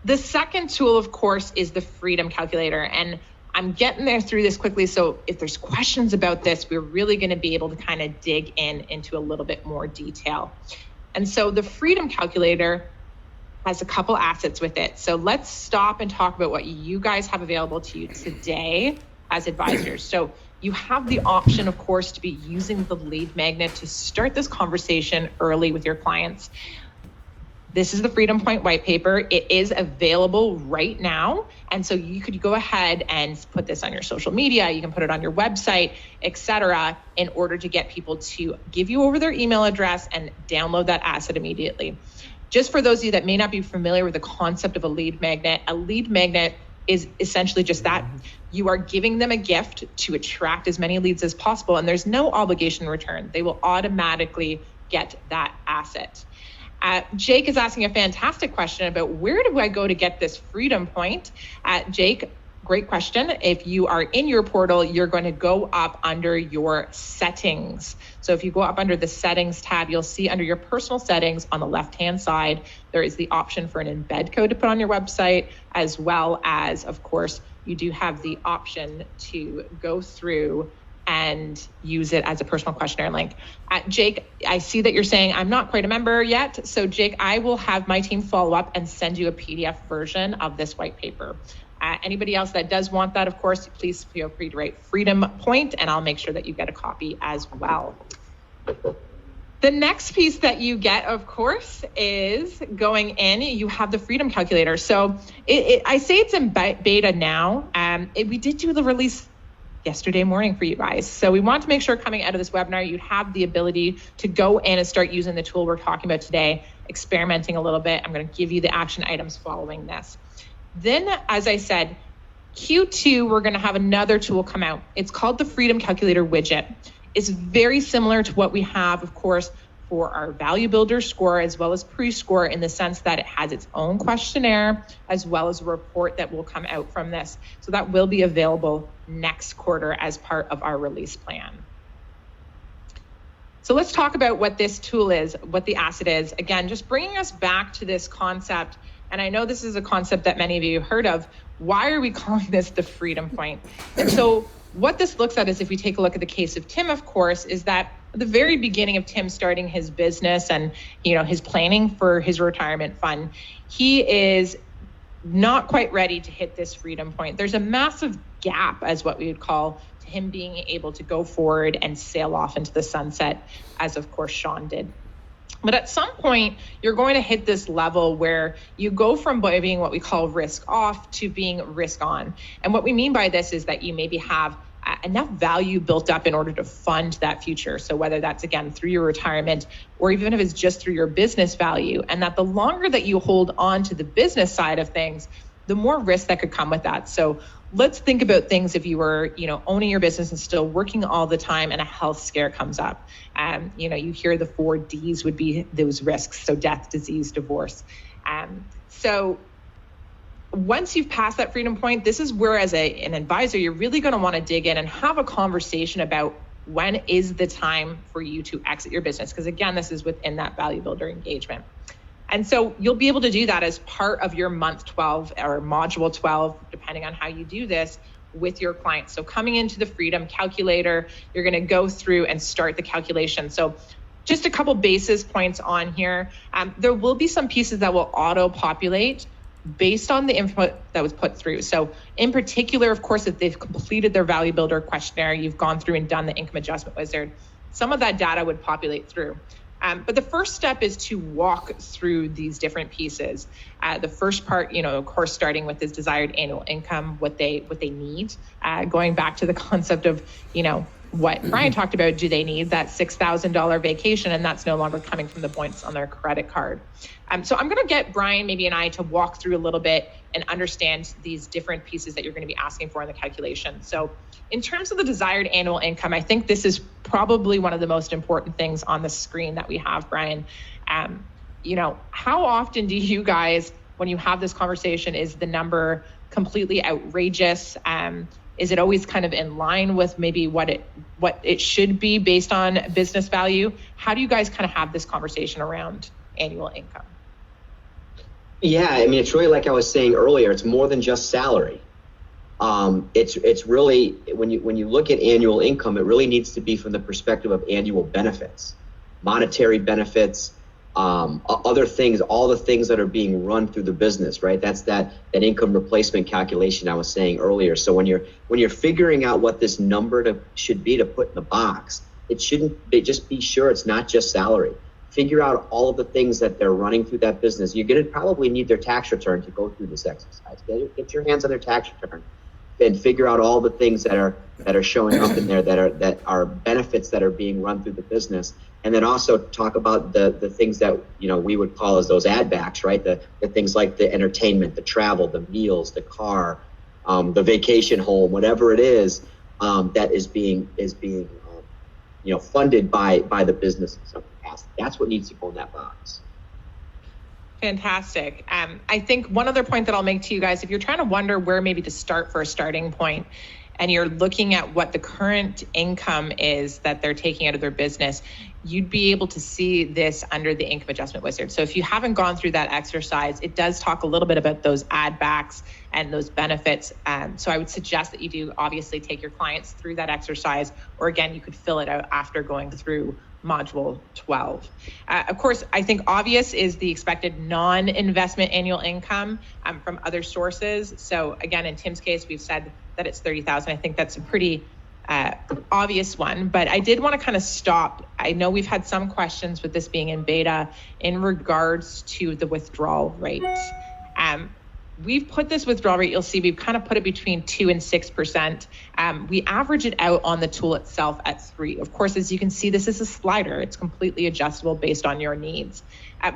The second tool, of course, is the Freedom Calculator. And I'm getting there through this quickly. So if there's questions about this, we're really going to be able to kind of dig into a little bit more detail. And so the Freedom Calculator has a couple assets with it. So let's stop and talk about what you guys have available to you today as advisors. So you have the option, of course, to be using the lead magnet to start this conversation early with your clients. This is the Freedom Point white paper. It is available right now. And so you could go ahead and put this on your social media. You can put it on your website, etc., in order to get people to give you over their email address and download that asset immediately. Just for those of you that may not be familiar with the concept of a lead magnet is essentially just that. You are giving them a gift to attract as many leads as possible, and there's no obligation in return. They will automatically get that asset. Jake is asking a fantastic question about where do I go to get this Freedom Point? Jake, great question. If you are in your portal, you're going to go up under your settings. So if you go up under the settings tab, you'll see under your personal settings on the left-hand side, there is the option for an embed code to put on your website, as well as, of course, you do have the option to go through and use it as a personal questionnaire link. Jake, I see that you're saying I'm not quite a member yet. So Jake, I will have my team follow up and send you a PDF version of this white paper. Anybody else that does want that, of course, please feel free to write Freedom Point, and I'll make sure that you get a copy as well. The next piece that you get, of course, is going in, you have the Freedom Calculator. So I say it's in beta now. We did do the release yesterday morning for you guys. So we want to make sure coming out of this webinar, you have the ability to go in and start using the tool we're talking about today, experimenting a little bit. I'm going to give you the action items following this. Then, as I said, Q2, we're going to have another tool come out. It's called the Freedom Calculator widget. It's very similar to what we have, of course, for our Value Builder score, as well as pre-score, in the sense that it has its own questionnaire, as well as a report that will come out from this. So that will be available next quarter as part of our release plan. So let's talk about what this tool is, what the asset is. Again, just bringing us back to this concept. And I know this is a concept that many of you have heard of. Why are we calling this the Freedom Point? And so what this looks at is, if we take a look at the case of Tim, of course, is that at the very beginning of Tim starting his business and, his planning for his retirement fund, he is not quite ready to hit this Freedom Point. There's a massive gap, as what we would call, to him being able to go forward and sail off into the sunset, as of course Sean did. But at some point, you're going to hit this level where you go from being what we call risk off to being risk on. And what we mean by this is that you maybe have enough value built up in order to fund that future. So whether that's, again, through your retirement or even if it's just through your business value, and that the longer that you hold on to the business side of things, the more risk that could come with that. So let's think about things if you were, owning your business and still working all the time and a health scare comes up. You hear the 4 Ds would be those risks. So death, disease, divorce. So once you've passed that freedom point, this is where as an advisor, you're really going to want to dig in and have a conversation about when is the time for you to exit your business. Because again, this is within that value builder engagement. And so you'll be able to do that as part of your month 12 or module 12, depending on how you do this with your clients. So coming into the freedom calculator, you're going to go through and start the calculation. So just a couple basis points on here. There will be some pieces that will auto-populate based on the input that was put through. So in particular, of course, if they've completed their value builder questionnaire, you've gone through and done the income adjustment wizard, some of that data would populate through. But the first step is to walk through these different pieces. The first part, of course, starting with this desired annual income, what they need, going back to the concept of, what Brian talked about, do they need that $6,000 vacation? And that's no longer coming from the points on their credit card. So I'm going to get Brian, maybe, and I to walk through a little bit and understand these different pieces that you're going to be asking for in the calculation. So in terms of the desired annual income, I think this is probably one of the most important things on the screen that we have, Brian. How often do you guys, when you have this conversation, is the number completely outrageous? Is it always kind of in line with maybe what it should be based on business value? How do you guys kind of have this conversation around annual income? Yeah, it's really like I was saying earlier. It's more than just salary. It's really, when you look at annual income, it really needs to be from the perspective of annual benefits, monetary benefits, other things, all the things that are being run through the business, right? That's that income replacement calculation I was saying earlier. So when you're figuring out what this number should be to put in the box, just be sure it's not just salary. Figure out all of the things that they're running through that business. You're going to probably need their tax return to go through this exercise. Get your hands on their tax return and figure out all the things that are showing up in there that are benefits that are being run through the business. And then also talk about the things that we would call as those add backs, right? The things like the entertainment, the travel, the meals, the car, the vacation home, whatever it is that is being funded by the business in some capacity. That's what needs to go in that box. Fantastic. I think one other point that I'll make to you guys, if you're trying to wonder where maybe to start for a starting point, and you're looking at what the current income is that they're taking out of their business, you'd be able to see this under the income adjustment wizard. So if you haven't gone through that exercise, it does talk a little bit about those add backs and those benefits. So I would suggest that you do obviously take your clients through that exercise, or again, you could fill it out after going through module 12. Of course, I think obvious is the expected non-investment annual income from other sources. So again, in Tim's case, we've said that it's $30,000. I think that's a pretty obvious one, but I did want to kind of stop. I know we've had some questions with this being in beta in regards to the withdrawal rate. We've put this withdrawal rate, you'll see we've kind of put it between 2 and 6%. We average it out on the tool itself at 3. Of course, as you can see, this is a slider. It's completely adjustable based on your needs.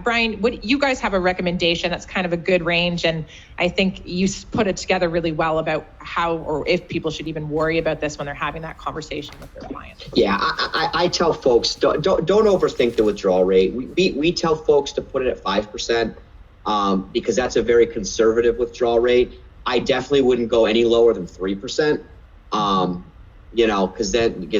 Brian, you guys have a recommendation that's kind of a good range, and I think you put it together really well about how or if people should even worry about this when they're having that conversation with their clients. Yeah, I tell folks, don't overthink the withdrawal rate. We tell folks to put it at 5%. Because that's a very conservative withdrawal rate. I definitely wouldn't go any lower than 3%. Because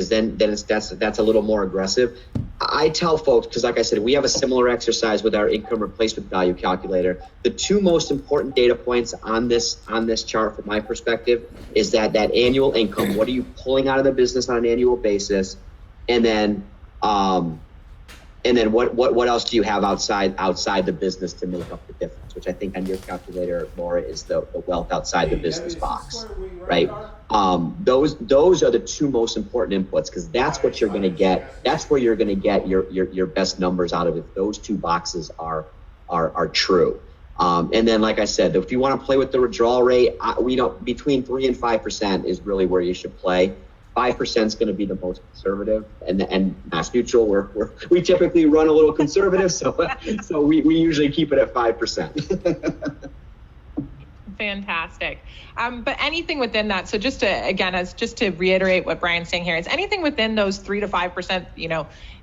then that's a little more aggressive. I tell folks, because like I said, we have a similar exercise with our income replacement value calculator. The 2 most important data points on this chart from my perspective is that annual income. What are you pulling out of the business on an annual basis? And then what else do you have outside the business to make up the difference? Which I think on your calculator, Laura, is the wealth outside the business box, right? Those are the two most important inputs, because that's what you're going to get. That's where you're going to get your best numbers out of it. Those two boxes are true. And then, like I said, if you want to play with the withdrawal rate, we don't, between 3 and 5% is really where you should play. 5% is going to be the most conservative, and Mass Mutual, we typically run a little conservative, so we usually keep it at 5%. Fantastic. But anything within that, so just to reiterate what Brian's saying here, is anything within those 3 to 5%,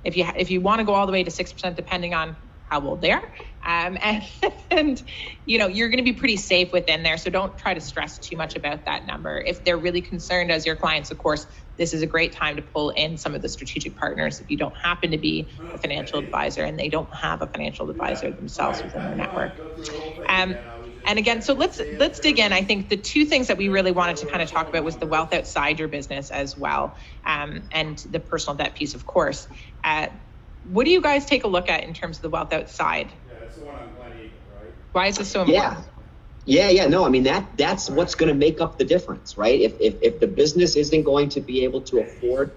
if you want to go all the way to 6%, depending on how old they are, and you're going to be pretty safe within there. So don't try to stress too much about that number. If they're really concerned as your clients, of course, this is a great time to pull in some of the strategic partners if you don't happen to be a financial advisor and they don't have a financial advisor themselves within their network. And again, so let's dig in. I think the two things that we really wanted to kind of talk about was the wealth outside your business as well, and the personal debt piece, of course. What do you guys take a look at in terms of the wealth outside? Yeah, that's the one on Glen Eagle, right? Why is this so important? Yeah. No, I mean, that's what's going to make up the difference, right? If the business isn't going to be able to afford,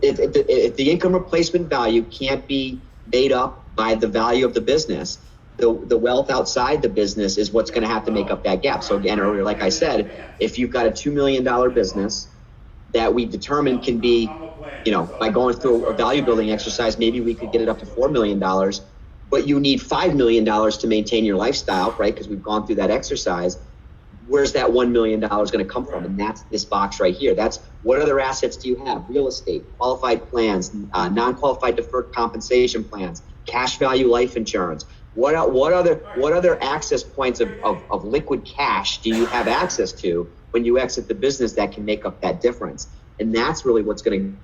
if the income replacement value can't be made up by the value of the business, the wealth outside the business is what's going to have to make up that gap. So again, earlier, like I said, if you've got a $2 million business that we determined can be, by going through a value building exercise, maybe we could get it up to $4 million, but you need $5 million to maintain your lifestyle, right? Because we've gone through that exercise. Where's that $1 million going to come from? And that's this box right here. That's what other assets do you have? Real estate, qualified plans, non-qualified deferred compensation plans, cash value life insurance. What other access points of liquid cash do you have access to when you exit the business that can make up that difference? And that's really what's going to.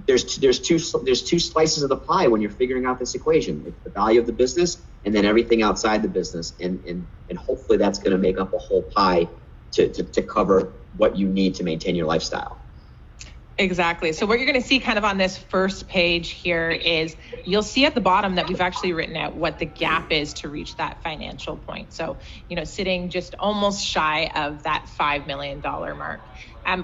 There's two slices of the pie when you're figuring out this equation. It's the value of the business and then everything outside the business, and hopefully that's going to make up a whole pie to cover what you need to maintain your lifestyle. Exactly. So what you're going to see kind of on this first page here is you'll see at the bottom that we've actually written out what the gap is to reach that financial point. So, sitting just almost shy of that $5 million mark.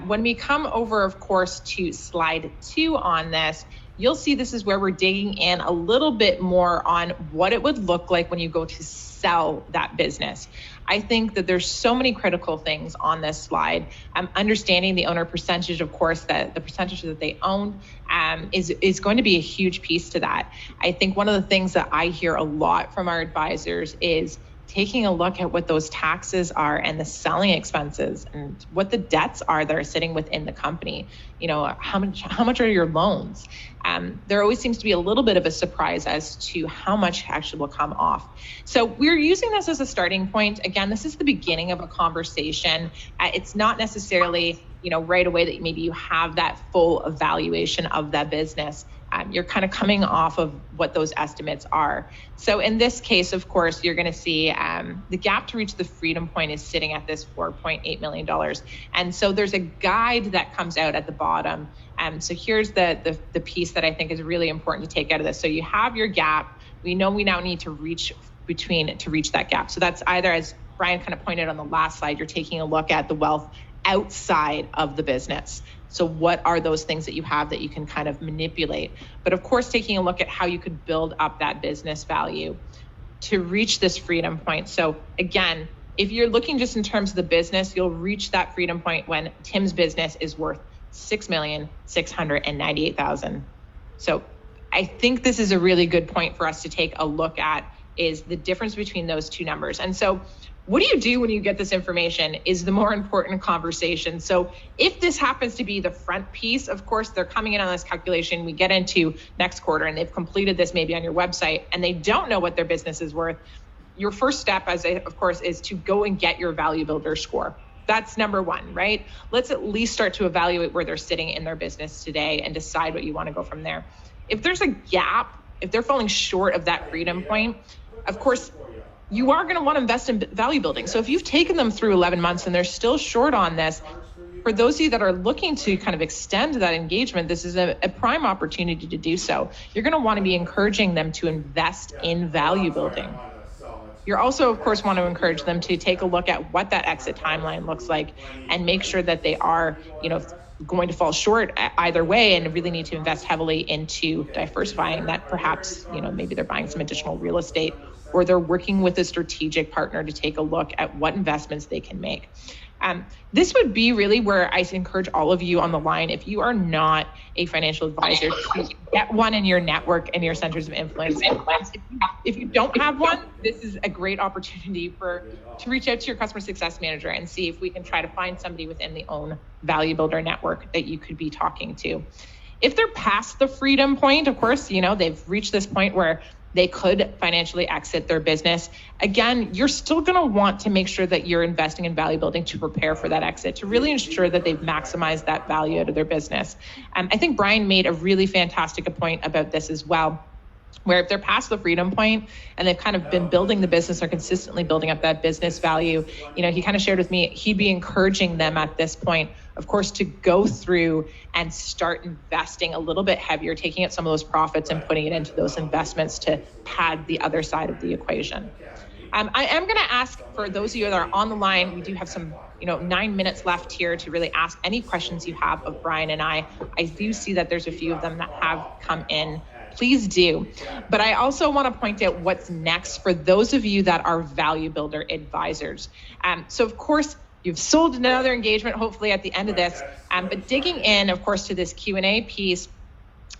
When we come over, of course, to slide 2 on this, you'll see this is where we're digging in a little bit more on what it would look like when you go to sell that business. I think that there's so many critical things on this slide. Understanding the owner percentage, of course, that the percentage that they own is going to be a huge piece to that. I think one of the things that I hear a lot from our advisors is taking a look at what those taxes are and the selling expenses and what the debts are that are sitting within the company. How much are your loans? There always seems to be a little bit of a surprise as to how much actually will come off. So we're using this as a starting point. Again, this is the beginning of a conversation. It's not necessarily, right away that maybe you have that full evaluation of that business. You're kind of coming off of what those estimates are. So in this case, of course, you're going to see the gap to reach the freedom point is sitting at this $4.8 million. And so there's a guide that comes out at the bottom. So here's the piece that I think is really important to take out of this. So you have your gap. We know we now need to reach that gap. So that's either, as Brian kind of pointed on the last slide, you're taking a look at the wealth outside of the business. So what are those things that you have that you can kind of manipulate? But of course, taking a look at how you could build up that business value to reach this freedom point. So again, if you're looking just in terms of the business, you'll reach that freedom point when Tim's business is worth $6,698,000. So I think this is a really good point for us to take a look at, is the difference between those two numbers. And so what do you do when you get this information is the more important conversation. So if this happens to be the front piece, of course, they're coming in on this calculation. We get into next quarter and they've completed this maybe on your website and they don't know what their business is worth. Your first step, of course, is to go and get your value builder score. That's number one, right? Let's at least start to evaluate where they're sitting in their business today and decide what you want to go from there. If there's a gap, if they're falling short of that freedom point, of course, you are going to want to invest in value building. So if you've taken them through 11 months and they're still short on this, for those of you that are looking to kind of extend that engagement, this is a prime opportunity to do so. You're going to want to be encouraging them to invest in value building. You're also, of course, want to encourage them to take a look at what that exit timeline looks like and make sure that they are, going to fall short either way and really need to invest heavily into diversifying that. Perhaps, maybe they're buying some additional real estate, or they're working with a strategic partner to take a look at what investments they can make. This would be really where I encourage all of you on the line, if you are not a financial advisor, to get one in your network and your centers of influence. If you don't have one, this is a great opportunity to reach out to your customer success manager and see if we can try to find somebody within the own Value Builder network that you could be talking to. If they're past the freedom point, of course, they've reached this point where they could financially exit their business. Again, you're still going to want to make sure that you're investing in value building to prepare for that exit, to really ensure that they've maximized that value out of their business. I think Brian made a really fantastic point about this as well, where if they're past the freedom point and they've kind of been building the business or consistently building up that business value, he kind of shared with me, he'd be encouraging them at this point, of course, to go through and start investing a little bit heavier, taking out some of those profits and putting it into those investments to pad the other side of the equation. I am going to ask, for those of you that are on the line, we do have some 9 minutes left here to really ask any questions you have of Brian and I. I do see that there's a few of them that have come in. Please do. But I also want to point out what's next for those of you that are Value Builder advisors. So of course, you've sold another engagement, hopefully at the end of this, but digging in, of course, to this Q&A piece,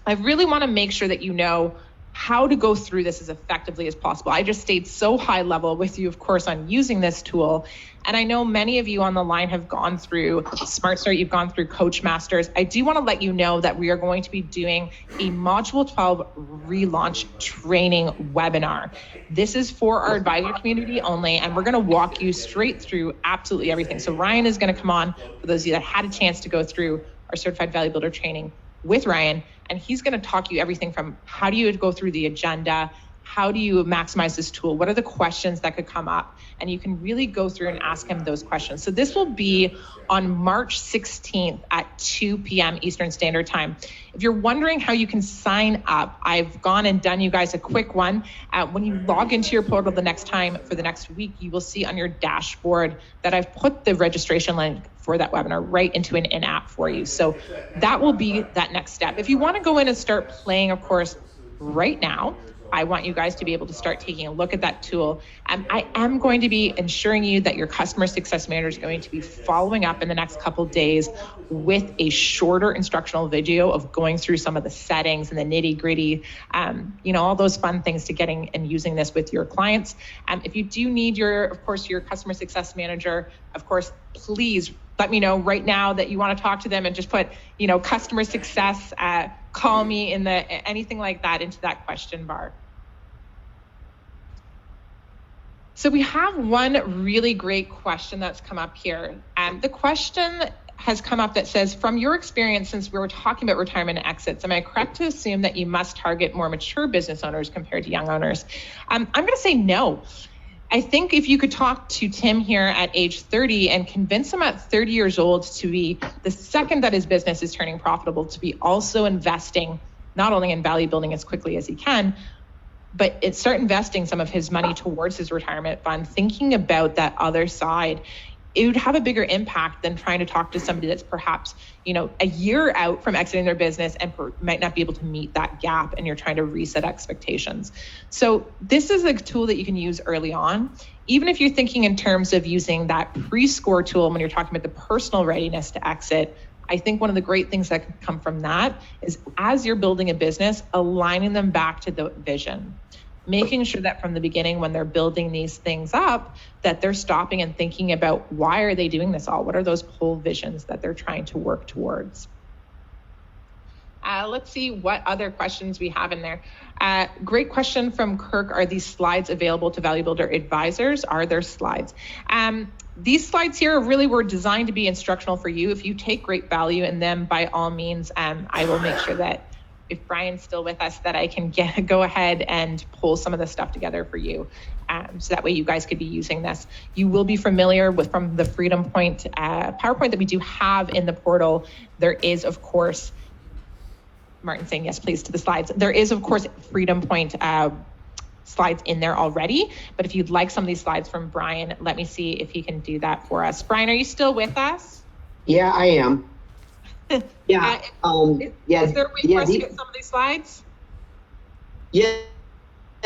I really want to make sure that you know how to go through this as effectively as possible. I just stayed so high level with you, of course, on using this tool. And I know many of you on the line have gone through Smart Start, you've gone through Coach Masters. I do want to let you know that we are going to be doing a Module 12 relaunch training webinar. This is for our advisor community only, and we're going to walk you straight through absolutely everything. So Ryan is going to come on, for those of you that had a chance to go through our Certified Value Builder training with Ryan, and he's going to talk you everything from how do you go through the agenda, how do you maximize this tool, what are the questions that could come up, and you can really go through and ask him those questions. So this will be on March 16th at 2 p.m. Eastern Standard Time. If you're wondering how you can sign up, I've gone and done you guys a quick one. When you log into your portal the next time for the next week, you will see on your dashboard that I've put the registration link for that webinar right into an in-app for you. So that will be that next step. If you want to go in and start playing, of course, right now, I want you guys to be able to start taking a look at that tool. I am going to be ensuring you that your customer success manager is going to be following up in the next couple of days with a shorter instructional video of going through some of the settings and the nitty gritty, all those fun things to getting and using this with your clients. If you do need your customer success manager, of course, please let me know right now that you want to talk to them and just put, customer success, call me in anything like that into that question bar. So we have one really great question that's come up here. The question has come up that says, from your experience, since we were talking about retirement and exits, am I correct to assume that you must target more mature business owners compared to young owners? I'm going to say no. I think if you could talk to Tim here at age 30 and convince him at 30 years old to be, the second that his business is turning profitable, to be also investing not only in value building as quickly as he can, but start investing some of his money towards his retirement fund, thinking about that other side, it would have a bigger impact than trying to talk to somebody that's perhaps, a year out from exiting their business and might not be able to meet that gap, and you're trying to reset expectations. So this is a tool that you can use early on. Even if you're thinking in terms of using that pre-score tool when you're talking about the personal readiness to exit, I think one of the great things that can come from that is, as you're building a business, aligning them back to the vision. Making sure that from the beginning, when they're building these things up, that they're stopping and thinking about, why are they doing this all? What are those whole visions that they're trying to work towards? Let's see what other questions we have in there. Great question from Kirk. Are these slides available to Value Builder advisors? Are there slides? These slides here really were designed to be instructional for you. If you take great value in them, by all means, I will make sure that if Brian's still with us, that I can go ahead and pull some of the stuff together for you. So that way you guys could be using this. You will be familiar from the Freedom Point PowerPoint that we do have in the portal. There is, of course, Martin saying yes, please, to the slides. There is, of course, Freedom Point slides in there already. But if you'd like some of these slides from Brian, let me see if he can do that for us. Brian, are you still with us? Yeah, I am. Yeah. Is there a way for us to get some of these slides?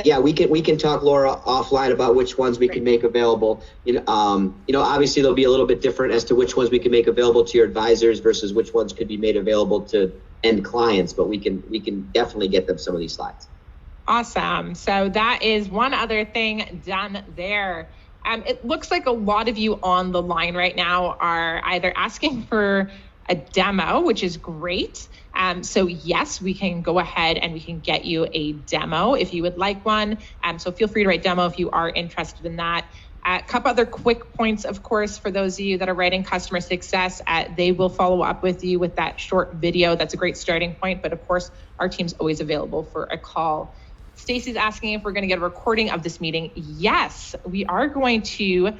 Yeah, we can talk, Laura, offline about which ones we can make available. Obviously they'll be a little bit different as to which ones we can make available to your advisors versus which ones could be made available to end clients, but we can definitely get them some of these slides. Awesome. So that is one other thing done there. It looks like a lot of you on the line right now are either asking for a demo, which is great. So yes, we can go ahead and we can get you a demo if you would like one. So feel free to write demo if you are interested in that. A couple other quick points, of course, for those of you that are writing customer success, they will follow up with you with that short video. That's a great starting point. But of course, our team's always available for a call. Stacy's asking if we're going to get a recording of this meeting. Yes, we are going to